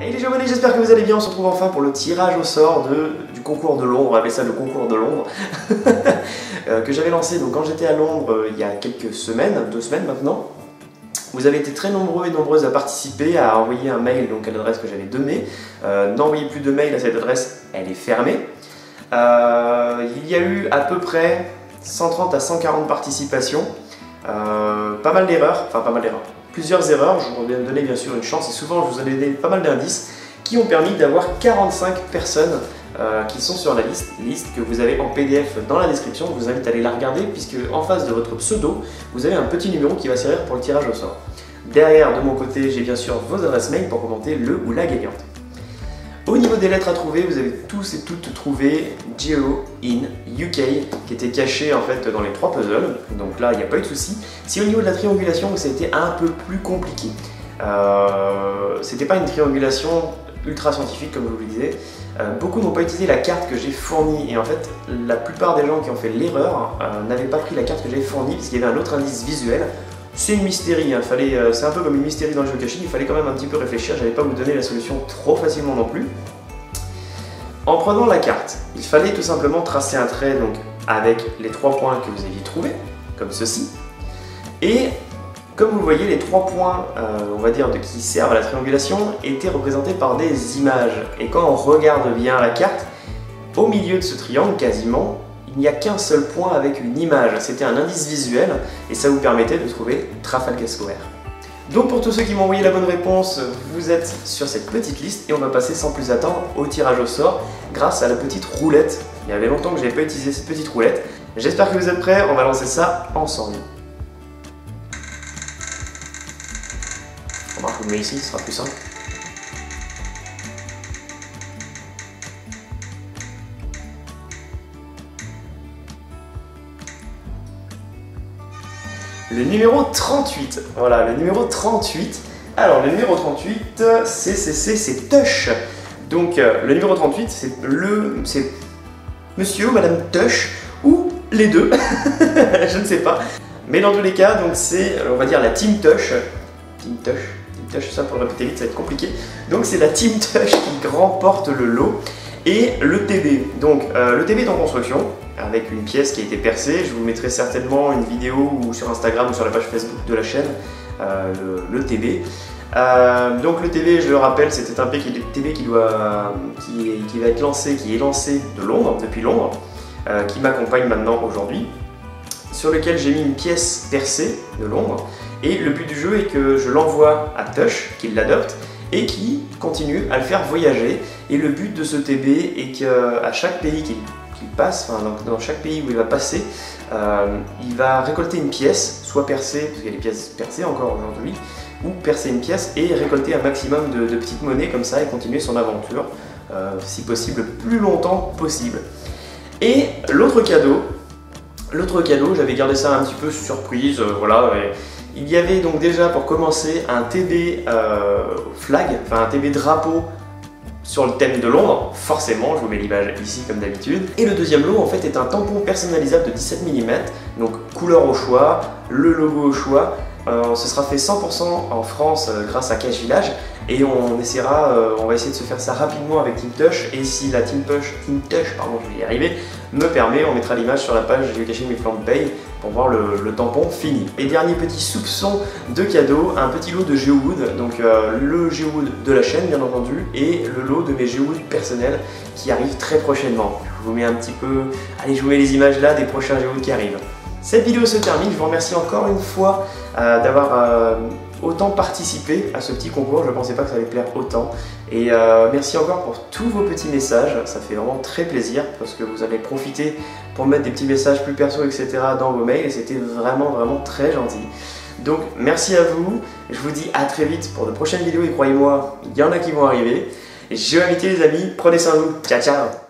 Hey les abonnés, j'espère que vous allez bien. On se retrouve enfin pour le tirage au sort du concours de Londres, on appelle ça le concours de Londres, que j'avais lancé donc, quand j'étais à Londres il y a quelques semaines, 2 semaines maintenant. Vous avez été très nombreux et nombreuses à participer, à envoyer un mail donc, à l'adresse que j'avais donnée. N'envoyez plus de mail à cette adresse, elle est fermée. Il y a eu à peu près 130 à 140 participations, pas mal d'erreurs, plusieurs erreurs, je vous ai donné bien sûr une chance et souvent je vous ai donné pas mal d'indices qui ont permis d'avoir 45 personnes qui sont sur la liste que vous avez en PDF dans la description. Je vous invite à aller la regarder puisque en face de votre pseudo, vous avez un petit numéro qui va servir pour le tirage au sort. Derrière, de mon côté, j'ai bien sûr vos adresses mail pour commenter le ou la gagnante. Au niveau des lettres à trouver, vous avez tous et toutes trouvé Geo in UK qui était caché en fait dans les 3 puzzles, donc là il n'y a pas eu de souci. Si au niveau de la triangulation ça a été un peu plus compliqué, c'était pas une triangulation ultra scientifique comme je vous le disais, beaucoup n'ont pas utilisé la carte que j'ai fournie et en fait la plupart des gens qui ont fait l'erreur n'avaient pas pris la carte que j'avais fournie parce qu'il y avait un autre indice visuel. C'est une mystérie, hein. C'est un peu comme une mystérie dans le géocaching, il fallait quand même un petit peu réfléchir, j'allais pas vous donner la solution trop facilement non plus. En prenant la carte, il fallait tout simplement tracer un trait donc, avec les 3 points que vous aviez trouvés, comme ceci. Et comme vous le voyez, les 3 points, on va dire, qui servent à la triangulation étaient représentés par des images. Et quand on regarde bien la carte, au milieu de ce triangle, quasiment, il n'y a qu'un seul point avec une image. C'était un indice visuel et ça vous permettait de trouver Trafalgar Square. Donc pour tous ceux qui m'ont envoyé la bonne réponse, vous êtes sur cette petite liste et on va passer sans plus attendre au tirage au sort grâce à la petite roulette. Il y avait longtemps que je n'avais pas utilisé cette petite roulette. J'espère que vous êtes prêts, on va lancer ça ensemble. Je vous le mets ici, ce sera plus simple. Le numéro 38, voilà, le numéro 38. Alors, le numéro 38, c'est Tush. Donc, le numéro 38, c'est monsieur ou madame Tush, ou les deux, je ne sais pas. Mais dans tous les cas, donc c'est, on va dire, la Team Tush. Team Tush, ça pour le répéter vite, ça va être compliqué. Donc, c'est la Team Tush qui remporte le lot. Et le TB, donc le TB est en construction avec une pièce qui a été percée. Je vous mettrai certainement une vidéo ou sur Instagram ou sur la page Facebook de la chaîne, le TB. Donc le TB, je le rappelle, c'était un TB qui va être lancé, qui est lancé de Londres, depuis Londres, qui m'accompagne maintenant aujourd'hui, sur lequel j'ai mis une pièce percée de Londres. Et le but du jeu est que je l'envoie à Tush, qu'il l'adopte, et qui continue à le faire voyager. Et le but de ce TB est qu'à chaque pays qu'il passe, enfin dans chaque pays où il va passer, il va récolter une pièce, soit percée, parce qu'il y a des pièces percées encore aujourd'hui, ou percer une pièce et récolter un maximum de petites monnaies comme ça et continuer son aventure, si possible, plus longtemps possible. Et l'autre cadeau, j'avais gardé ça un petit peu surprise, voilà. Il y avait donc déjà pour commencer un TB flag, enfin un TB drapeau sur le thème de Londres, forcément, je vous mets l'image ici comme d'habitude. Et le deuxième lot en fait est un tampon personnalisable de 17 mm, donc couleur au choix, le logo au choix. Ce sera fait 100% en France grâce à Cache Village et on va essayer de se faire ça rapidement avec Team Tush et si la Team Tush, pardon, je vais y arriver, me permet, on mettra l'image sur la page Geocaching with Pay pour voir le tampon fini. Et dernier petit soupçon de cadeau, un petit lot de GeoWood, donc le GeoWood de la chaîne bien entendu et le lot de mes GeoWood personnels qui arrivent très prochainement. Je vous mets un petit peu, allez, je vous mets les images là des prochains GeoWood qui arrivent. Cette vidéo se termine, je vous remercie encore une fois d'avoir autant participé à ce petit concours, je ne pensais pas que ça allait plaire autant. Et merci encore pour tous vos petits messages, ça fait vraiment très plaisir parce que vous allez profiter pour mettre des petits messages plus perso, etc. dans vos mails et c'était vraiment très gentil. Donc merci à vous, je vous dis à très vite pour de prochaines vidéos et croyez-moi, il y en a qui vont arriver. Et je vous invite les amis, prenez soin de vous, ciao ciao.